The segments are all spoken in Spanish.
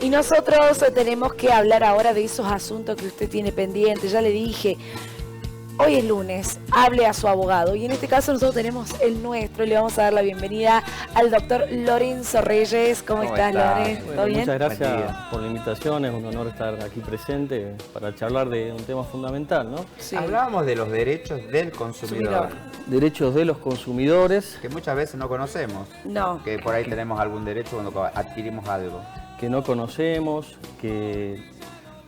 Y nosotros tenemos que hablar ahora de esos asuntos que usted tiene pendientes. Ya le dije, hoy es lunes, hable a su abogado. Y en este caso nosotros tenemos el nuestro. Le vamos a dar la bienvenida al doctor Lorenzo Reyes. ¿Cómo estás, Lorenzo? Bueno, ¿Todo bien? muchas gracias por la invitación. Es un honor estar aquí presente para charlar de un tema fundamental, ¿no? Sí. Hablábamos de los derechos del consumidor, Derechos de los consumidores que muchas veces no conocemos. No. Que por ahí tenemos algún derecho cuando adquirimos algo. que no conocemos, que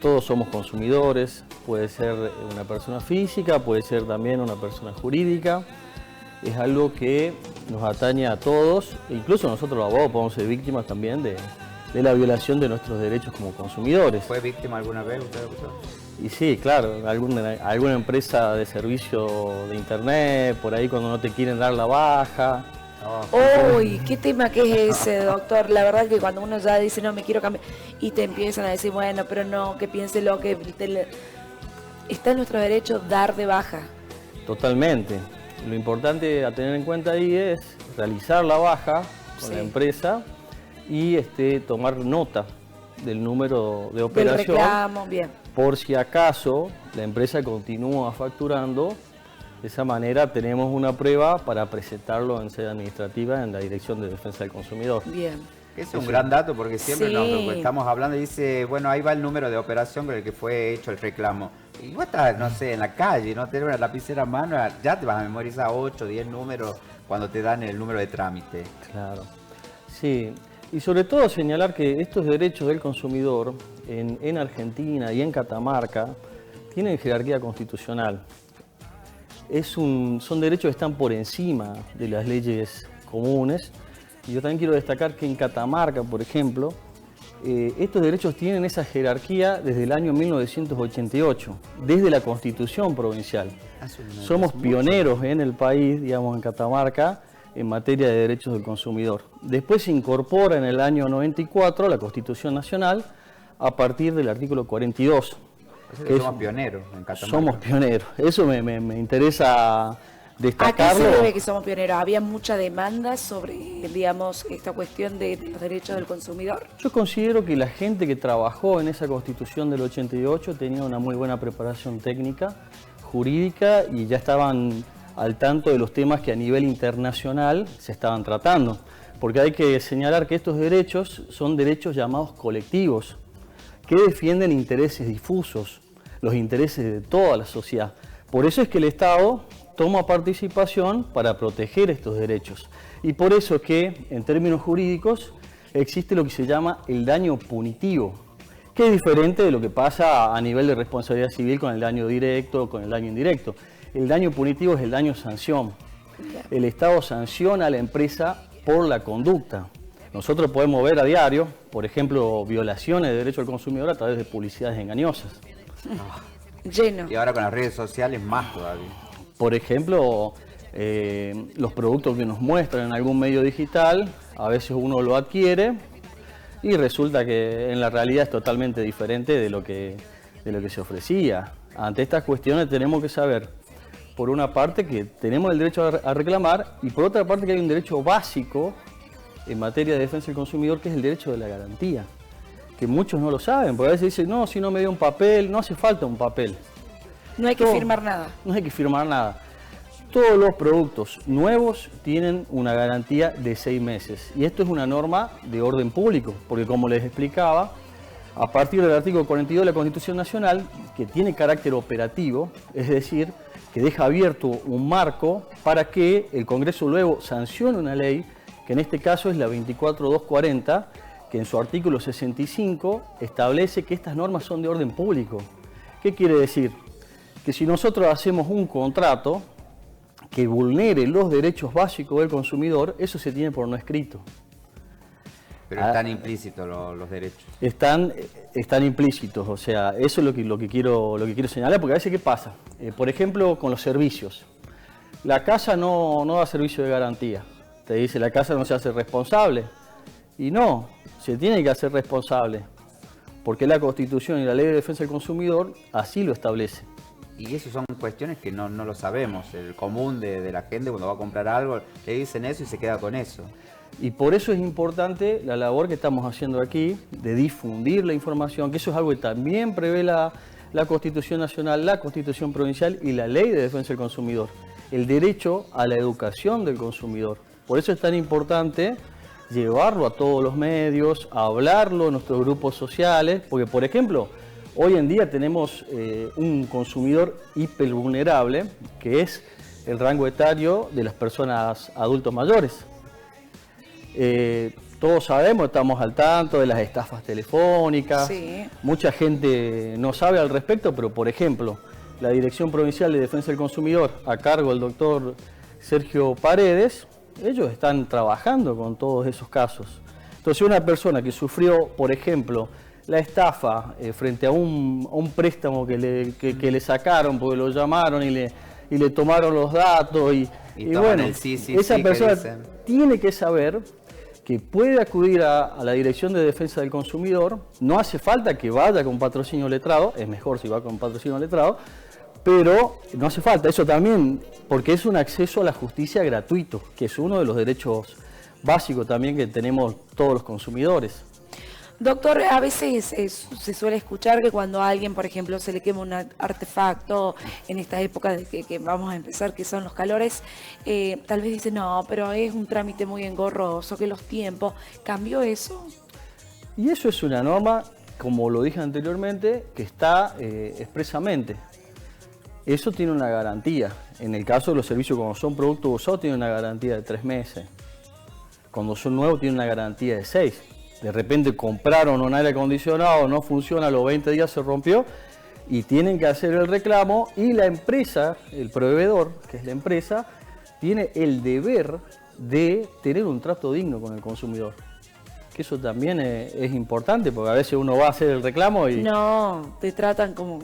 todos somos consumidores. Puede ser una persona física, puede ser también una persona jurídica. Es algo que nos atañe a todos, e incluso nosotros los abogados podemos ser víctimas también de la violación de nuestros derechos como consumidores. ¿Fue víctima alguna vez usted, doctor? Y sí, claro, alguna empresa de servicio de internet, por ahí cuando no te quieren dar la baja. Uy, ¿qué tema que es ese, doctor? La verdad que cuando uno ya dice, no, me quiero cambiar, y te empiezan a decir, bueno, pero no, que piense lo que... Está en nuestro derecho dar de baja. Totalmente. Lo importante a tener en cuenta ahí es realizar la baja con Sí. la empresa y tomar nota del número de Del operación reclamo, bien. por si acaso la empresa continúa facturando. De esa manera tenemos una prueba para presentarlo en sede administrativa en la Dirección de Defensa del Consumidor. Bien. Es un gran dato porque siempre Sí. nos estamos hablando y dice, bueno, ahí va el número de operación con el que fue hecho el reclamo. Y vos estás, no sé, en la calle, no tenés una lapicera a mano, ya te vas a memorizar 8, 10 números cuando te dan el número de trámite. Claro. Sí, y sobre todo señalar que estos derechos del consumidor en Argentina y en Catamarca tienen jerarquía constitucional. Son derechos que están por encima de las leyes comunes. Y yo también quiero destacar que en Catamarca, por ejemplo, estos derechos tienen esa jerarquía desde el año 1988, desde la Constitución provincial. Somos pioneros en el país, digamos, en Catamarca, en materia de derechos del consumidor. Después se incorpora en el año 94 la Constitución Nacional a partir del artículo 42. Somos pioneros en Catamarca. Somos pioneros. Eso me interesa ¿A qué destacarlo. se debe que somos pioneros? ¿Había mucha demanda sobre, digamos, esta cuestión de los derechos del consumidor? Yo considero que la gente que trabajó en esa Constitución del 88 tenía una muy buena preparación técnica, jurídica, y ya estaban al tanto de los temas que a nivel internacional se estaban tratando. Porque hay que señalar que estos derechos son derechos llamados colectivos, que defienden intereses difusos, los intereses de toda la sociedad. Por eso es que el Estado toma participación para proteger estos derechos. Y por eso es que, en términos jurídicos, existe lo que se llama el daño punitivo, que es diferente de lo que pasa a nivel de responsabilidad civil con el daño directo o con el daño indirecto. El daño punitivo es el daño sanción. El Estado sanciona a la empresa por la conducta. Nosotros podemos ver a diario, por ejemplo, violaciones de derechos del consumidor a través de publicidades engañosas. Lleno. Y ahora con las redes sociales más todavía. Por ejemplo, los productos que nos muestran en algún medio digital, a veces uno lo adquiere y resulta que en la realidad es totalmente diferente de lo que se ofrecía. Ante estas cuestiones tenemos que saber, por una parte, que tenemos el derecho a reclamar, y por otra parte que hay un derecho básico en materia de defensa del consumidor, que es el derecho de la garantía, que muchos no lo saben, porque a veces dicen, no, si no me dio un papel, no hace falta un papel. No hay que firmar nada. No hay que firmar nada. Todos los productos nuevos tienen una garantía de 6 meses. Y esto es una norma de orden público, porque como les explicaba, a partir del artículo 42 de la Constitución Nacional, que tiene carácter operativo, es decir, que deja abierto un marco para que el Congreso luego sancione una ley, que en este caso es la 24240, que en su artículo 65 establece que estas normas son de orden público. ¿Qué quiere decir? Que si nosotros hacemos un contrato que vulnere los derechos básicos del consumidor, eso se tiene por no escrito. Pero están implícitos los derechos. Están implícitos, o sea, eso es lo que quiero señalar, porque a veces ¿qué pasa? Por ejemplo, con los servicios. La casa no da servicio de garantía. Te dice, la casa no se hace responsable. Y no, se tiene que hacer responsable, porque la Constitución y la Ley de Defensa del Consumidor así lo establece. Y eso son cuestiones que no lo sabemos. El común de la gente cuando va a comprar algo, le dicen eso y se queda con eso. Y por eso es importante la labor que estamos haciendo aquí, de difundir la información, que eso es algo que también prevé la Constitución Nacional, la Constitución Provincial y la Ley de Defensa del Consumidor. El derecho a la educación del consumidor. Por eso es tan importante llevarlo a todos los medios, hablarlo en nuestros grupos sociales, porque por ejemplo, hoy en día tenemos un consumidor hipervulnerable, que es el rango etario de las personas adultos mayores. Todos sabemos, estamos al tanto de las estafas telefónicas, Sí. Mucha gente no sabe al respecto, pero por ejemplo, la Dirección Provincial de Defensa del Consumidor, a cargo del doctor Sergio Paredes, ellos están trabajando con todos esos casos. Entonces una persona que sufrió, por ejemplo, la estafa frente a un préstamo que le sacaron porque lo llamaron y le tomaron los datos y bueno, esa persona tiene que saber que puede acudir a la Dirección de Defensa del Consumidor. No hace falta que vaya con patrocinio letrado, es mejor si va con patrocinio letrado, pero no hace falta, eso también, porque es un acceso a la justicia gratuito, que es uno de los derechos básicos también que tenemos todos los consumidores. Doctor, a veces se suele escuchar que cuando a alguien, por ejemplo, se le quema un artefacto en esta época de que vamos a empezar, que son los calores, tal vez dice, no, pero es un trámite muy engorroso, que los tiempos, ¿cambió eso? Y eso es una norma, como lo dije anteriormente, que está expresamente. Eso tiene una garantía. En el caso de los servicios, cuando son productos usados, tiene una garantía de 3 meses. Cuando son nuevos, tiene una garantía de 6. De repente compraron un aire acondicionado, no funciona, a los 20 días se rompió y tienen que hacer el reclamo, y la empresa, el proveedor, que es la empresa, tiene el deber de tener un trato digno con el consumidor. Que eso también es importante, porque a veces uno va a hacer el reclamo y... No, te tratan como...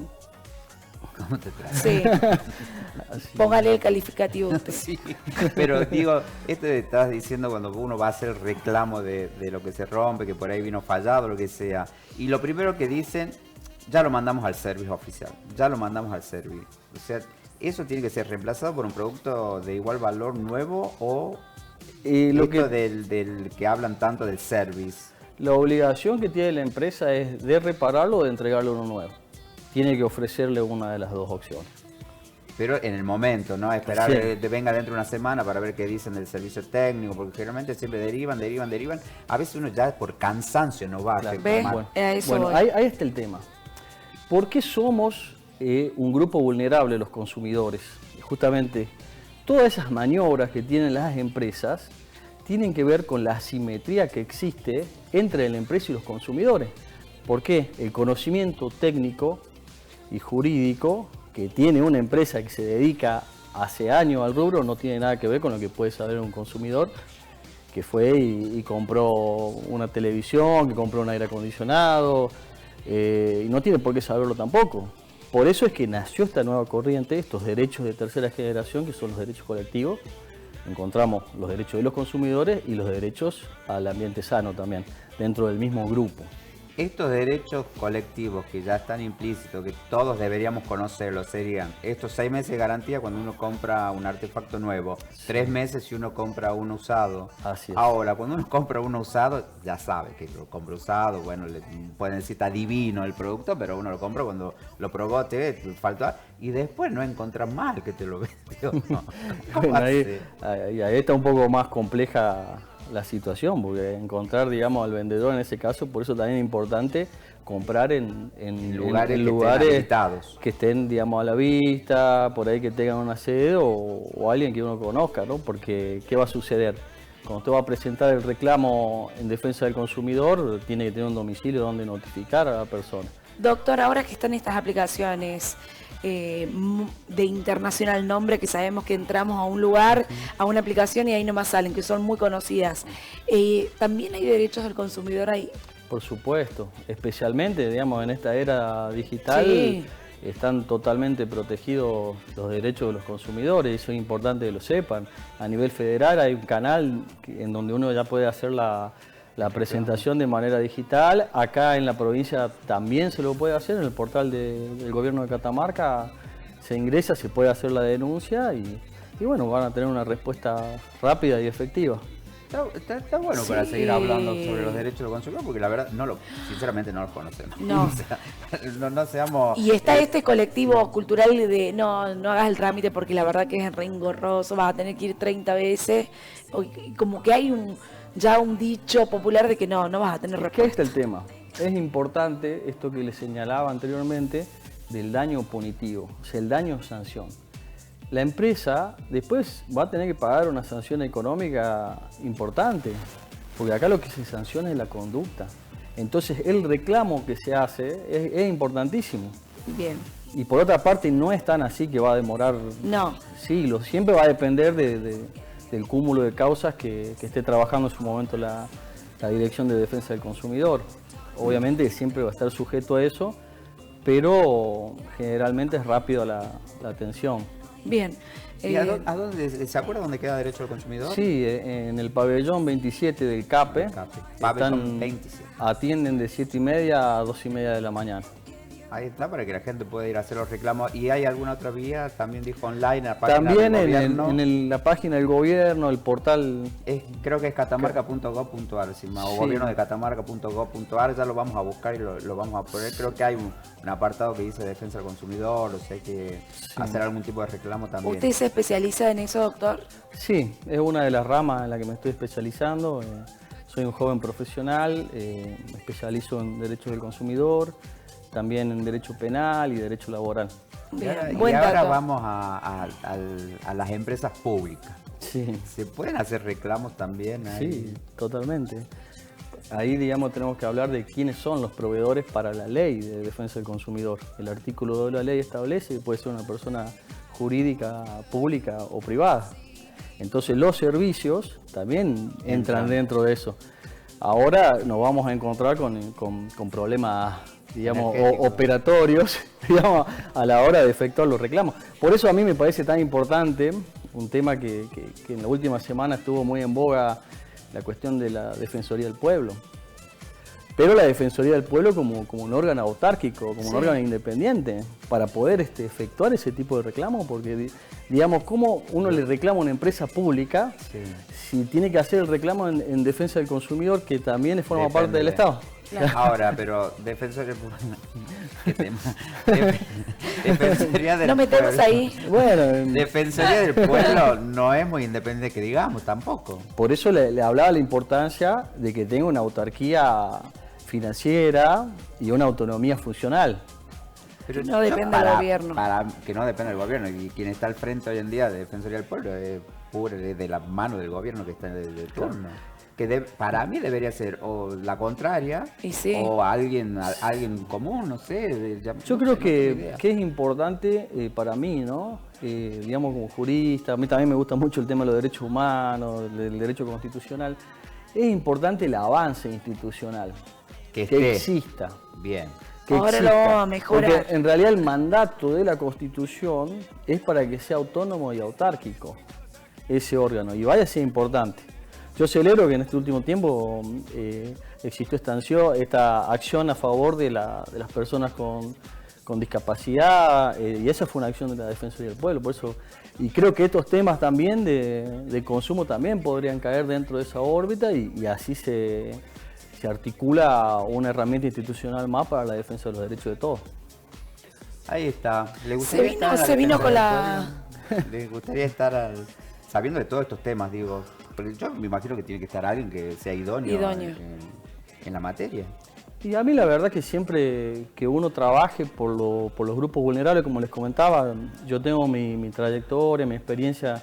¿Cómo te tratan? Sí. Póngale el calificativo usted. Sí, pero digo, esto que estás diciendo cuando uno va a hacer el reclamo de lo que se rompe, que por ahí vino fallado, lo que sea, y lo primero que dicen, ya lo mandamos al servicio oficial, ya lo mandamos al servicio. O sea, ¿eso tiene que ser reemplazado por un producto de igual valor nuevo o del que hablan tanto del service? La obligación que tiene la empresa es de repararlo o de entregarle uno nuevo. Tiene que ofrecerle una de las dos opciones. Pero en el momento, ¿no? Esperar Sí. que venga dentro de una semana para ver qué dicen del servicio técnico, porque generalmente siempre derivan. A veces uno ya por cansancio no va a Claro. ¿Ve? reclamar. A eso Bueno, voy. ahí está el tema. ¿Por qué somos un grupo vulnerable los consumidores? Justamente, todas esas maniobras que tienen las empresas tienen que ver con la asimetría que existe entre la empresa y los consumidores. ¿Por qué? El conocimiento técnico y jurídico que tiene una empresa que se dedica hace años al rubro no tiene nada que ver con lo que puede saber un consumidor que fue y compró una televisión, que compró un aire acondicionado, y no tiene por qué saberlo tampoco. Por eso es que nació esta nueva corriente, estos derechos de tercera generación, que son los derechos colectivos. Encontramos los derechos de los consumidores y los derechos al ambiente sano también, dentro del mismo grupo. Estos derechos colectivos que ya están implícitos, que todos deberíamos conocerlos, serían estos 6 meses de garantía cuando uno compra un artefacto nuevo, 3 meses si uno compra uno usado. Así es. Ahora, cuando uno compra uno usado, ya sabe que lo compra usado, bueno, le pueden decir está divino el producto, pero uno lo compra cuando lo probó, te falta, y después no encontrás mal que te lo vendió. No. Bueno, ahí está un poco más compleja la situación, porque encontrar, digamos, al vendedor en ese caso, por eso también es importante comprar en lugares habilitados, que estén, digamos, a la vista, por ahí que tengan una sede o alguien que uno conozca, ¿no? Porque, ¿qué va a suceder? Cuando usted va a presentar el reclamo en defensa del consumidor, tiene que tener un domicilio donde notificar a la persona. Doctor, ahora que están estas aplicaciones de internacional nombre, que sabemos que entramos a un lugar, a una aplicación y ahí nomás salen, que son muy conocidas, ¿también hay derechos del consumidor ahí? Por supuesto, especialmente, digamos, en esta era digital, Sí. están totalmente protegidos los derechos de los consumidores, y eso es importante que lo sepan. A nivel federal hay un canal en donde uno ya puede hacer la presentación de manera digital. Acá en la provincia también se lo puede hacer, en el portal del gobierno de Catamarca se ingresa, se puede hacer la denuncia y bueno, van a tener una respuesta rápida y efectiva. Está bueno para Sí. seguir hablando sobre los derechos del consumidor, porque la verdad, sinceramente no los conocemos. No. O sea, no seamos... Y está este colectivo cultural de no hagas el trámite porque la verdad que es re engorroso, vas a tener que ir 30 veces. Y como que hay ya un dicho popular de que no vas a tener ¿Qué respuesta. es el tema? Es importante esto que les señalaba anteriormente del daño punitivo, o sea, el daño sanción. La empresa después va a tener que pagar una sanción económica importante, porque acá lo que se sanciona es la conducta. Entonces el reclamo que se hace es importantísimo. Bien. Y por otra parte no es tan así que va a demorar No. siglos, siempre va a depender del cúmulo de causas que esté trabajando en su momento la Dirección de Defensa del Consumidor. Obviamente siempre va a estar sujeto a eso, pero generalmente es rápido la atención. Bien. ¿Y a dónde, ¿se acuerda dónde queda Derecho del Consumidor? Sí, en el pabellón 27 del CAPE. Pabellón 27. Atienden de 7:30 a 2:30 de la mañana. Ahí está, para que la gente pueda ir a hacer los reclamos. ¿Y hay alguna otra vía? También dijo online, en la página También del gobierno. la página del gobierno, el portal. Creo que es catamarca.gov.ar, o Sí. gobierno-de-catamarca.gov.ar, ya lo vamos a buscar y lo vamos a poner. Creo que hay un apartado que dice defensa del consumidor, o sea, hay que hacer algún tipo de reclamo también. ¿Usted se especializa en eso, doctor? Sí, es una de las ramas en la que me estoy especializando. Soy un joven profesional, me especializo en derechos del consumidor, también en derecho penal y derecho laboral. Bien. Y Buen ahora dato. vamos a las empresas públicas. Sí, ¿Se pueden hacer reclamos también ahí? sí, totalmente. Ahí, digamos, tenemos que hablar de quiénes son los proveedores para la ley de defensa del consumidor. El artículo 2 de la ley establece que puede ser una persona jurídica, pública o privada. Entonces los servicios también entran dentro de eso. Ahora nos vamos a encontrar con problemas, digamos, operatorios, digamos, a la hora de efectuar los reclamos. Por eso a mí me parece tan importante un tema que en la última semana estuvo muy en boga, la cuestión de la Defensoría del Pueblo. Pero la Defensoría del Pueblo como un órgano autárquico, como un órgano independiente, para poder efectuar ese tipo de reclamos, porque, digamos, ¿cómo uno le reclama a una empresa pública si tiene que hacer el reclamo en defensa del consumidor, que también forma parte del Estado? Claro. Ahora, pero Defensoría del Pueblo. ¿Qué tema? Defensoría del No metemos Pueblo. ahí. Bueno, Defensoría del Pueblo no es muy independiente que digamos tampoco. por eso le hablaba la importancia de que tenga una autarquía financiera y una autonomía funcional. Pero No depende del gobierno. Para que no depende del gobierno. Y quien está al frente hoy en día de Defensoría del Pueblo es pura de la mano del gobierno que está de turno. Que para mí debería ser o la contraria Y sí. o alguien común, no sé. Yo creo que es importante para mí, ¿no? Digamos, como jurista, a mí también me gusta mucho el tema de los derechos humanos, del derecho constitucional. Es importante el avance institucional, que exista. Bien. Que Ahora exista. lo vamos a mejorar. Porque en realidad el mandato de la Constitución es para que sea autónomo y autárquico ese órgano, y vaya a ser importante. Yo celebro que en este último tiempo existió esta acción a favor de las personas con discapacidad, y esa fue una acción de la Defensoría del Pueblo, por eso, y creo que estos temas también de consumo también podrían caer dentro de esa órbita, y así se articula una herramienta institucional más para la defensa de los derechos de todos. Ahí está. ¿Le Se vino con la... ¿Le gustaría estar sabiendo de todos estos temas, digo? Porque yo me imagino que tiene que estar alguien que sea idóneo. En la materia. Y a mí la verdad que siempre que uno trabaje por los grupos vulnerables, como les comentaba, yo tengo mi trayectoria, mi experiencia en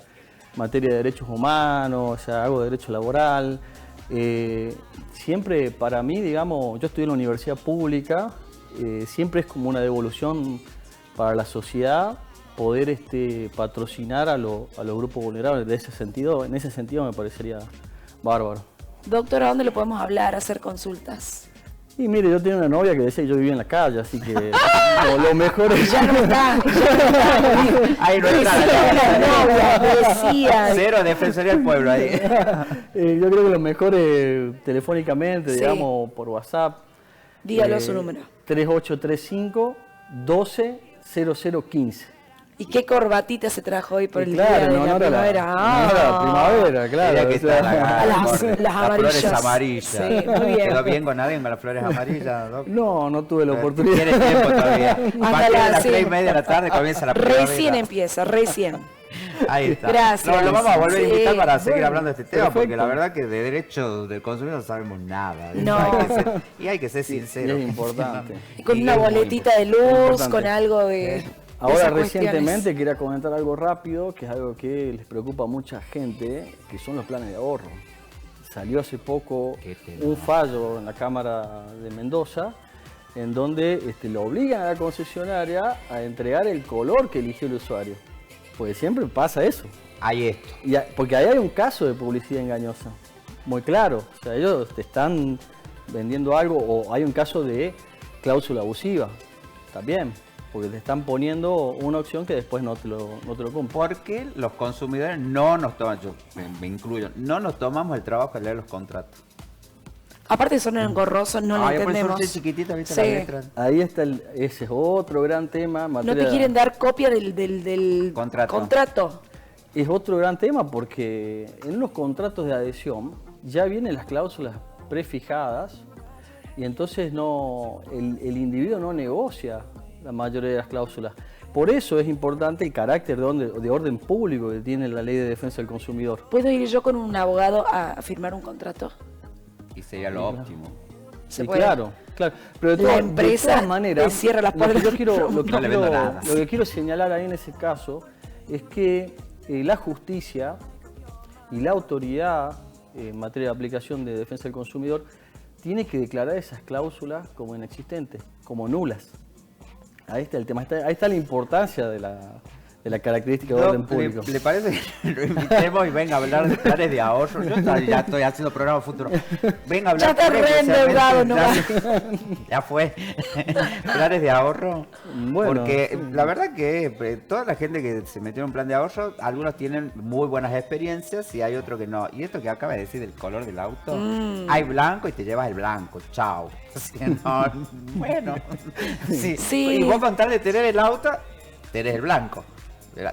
materia de derechos humanos, o sea, hago derecho laboral. Siempre para mí, digamos, yo estudié en la universidad pública, siempre es como una devolución para la sociedad poder patrocinar a los grupos vulnerables. En ese sentido me parecería bárbaro. Doctor, ¿a dónde lo podemos hablar, hacer consultas? Y mire, yo tenía una novia que decía que yo vivía en la calle, así que lo mejor es... Ya no está. Ahí no está la novia, decía. Cero Defensoría del Pueblo ahí. Yo creo que lo mejor es telefónicamente, Sí. digamos, por WhatsApp. Dígalo su número. 3835-120015. ¿Y qué corbatita se trajo hoy por el día Claro, de no, la no era primavera? no era la primavera, claro. Tenía que o sea, estar Las amarillas. flores amarillas. Sí, muy bien. ¿Quedó bien con alguien con las flores amarillas, Doc? no tuve la oportunidad. Tienes tiempo todavía. A Ándala, partir de las sí. 3:30 de la tarde comienza la primavera. Recién empieza, recién. Ahí está. Gracias. No, lo vamos a volver a invitar Sí, para seguir bueno, hablando de este tema, porque perfecto. la verdad que de derechos del consumidor no sabemos nada. No. Hay que ser sincero. es importante. Y con Y una es muy boletita de luz, importante. con algo de... Ahora esas recientemente cuestiones. quería comentar algo rápido, que es algo que les preocupa a mucha gente, que son los planes de ahorro. Salió hace poco Qué tema. un fallo en la Cámara de Mendoza, en donde lo obligan a la concesionaria a entregar el color que eligió el usuario. Porque siempre pasa eso. Hay esto. Porque ahí hay un caso de publicidad engañosa, muy claro. O sea, ellos te están vendiendo algo, o hay un caso de cláusula abusiva, también. Porque te están poniendo una opción que después no te lo cumplen. Porque los consumidores no nos toman, yo me incluyo, no nos tomamos el trabajo de leer los contratos. Aparte son engorrosos, no lo Ay, por eso entendemos. soy chiquitita, ¿viste Sí. la letra? Ahí está, ese es otro gran tema. No te quieren dar copia del Contrato. Es otro gran tema porque en los contratos de adhesión ya vienen las cláusulas prefijadas y entonces el individuo no negocia la mayoría de las cláusulas. Por eso es importante el carácter de orden público que tiene la Ley de Defensa del Consumidor. ¿Puedo ir yo con un abogado a firmar un contrato? Y sería lo óptimo. ¿Se Sí, puede? claro. Pero La empresa de todas maneras, le cierra las puertas. lo No le vendo nada. que quiero señalar ahí en ese caso es que la justicia y la autoridad en materia de aplicación de defensa del consumidor tiene que declarar esas cláusulas como inexistentes, como nulas. Ahí está el tema, ahí está la importancia de la característica de orden público. ¿Le parece que lo invitemos y venga a hablar de planes de ahorro? Yo ya estoy haciendo programa futuro. Venga a hablar. Ya está planes, re endeudado, ya fue. Planes de ahorro. Bueno, Porque la verdad que toda la gente que se metió en un plan de ahorro, algunos tienen muy buenas experiencias y hay otros que no. Y esto que acaba de decir del color del auto, hay blanco y te llevas el blanco. Chao. O sea, no, bueno. Sí. Sí. Y vos con tal de tener el auto, tenés el blanco.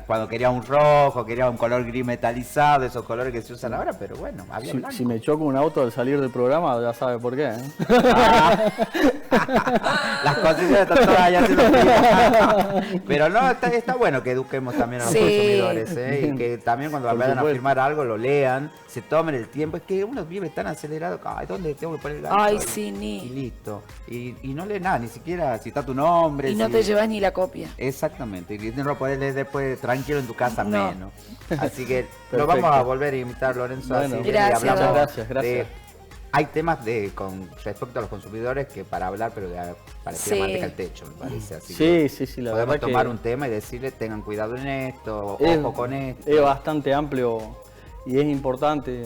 Cuando quería un rojo, quería un color gris metalizado, esos colores que se usan ahora, pero bueno, había blanco. Si me choco un auto al salir del programa, ya sabe por qué. Las concesiones están todas allá haciendo fila. Pero no, está bueno que eduquemos también a los Sí. consumidores, ¿eh? Y que también cuando Por vayan a supuesto. firmar algo lo lean, se tomen el tiempo. Es que uno vive tan acelerado, ay, ¿dónde tengo que poner el gancho? Ay, sí, ni. Y listo. Y no lee nada, ni siquiera si está tu nombre. Y no si- te llevas ni la copia. Exactamente, y no lo podés leer después tranquilo en tu casa No. menos. Así que Perfecto. lo vamos a volver a invitar, Lorenzo. Bueno, así que Gracias, hablamos Doc. Gracias. hay temas con respecto a los consumidores que para hablar, pero pareciera Sí. manteca al techo, me parece. Así que Sí, la podemos verdad tomar que un tema y decirle tengan cuidado en esto, es, ojo con esto. es bastante amplio y es importante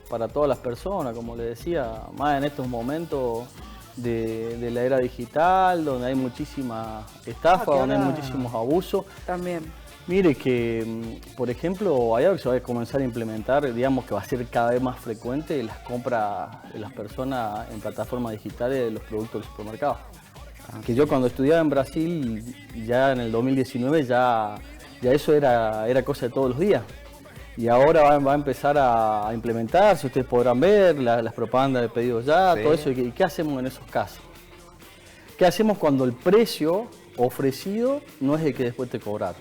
para todas las personas, como le decía, más en estos momentos de la era digital, donde hay muchísima estafa, que donde hay ahora- muchísimos abusos. También. Mire que, por ejemplo, hay algo que se va a comenzar a implementar, digamos que va a ser cada vez más frecuente las compras de las personas en plataformas digitales de los productos del supermercado. Que yo cuando estudiaba en Brasil, ya en el 2019, ya eso era cosa de todos los días. Y ahora va a empezar a implementarse, ustedes podrán ver las propagandas de pedidos ya, Sí. todo eso. ¿Y qué hacemos en esos casos? ¿Qué hacemos cuando el precio ofrecido no es el que después te cobraron?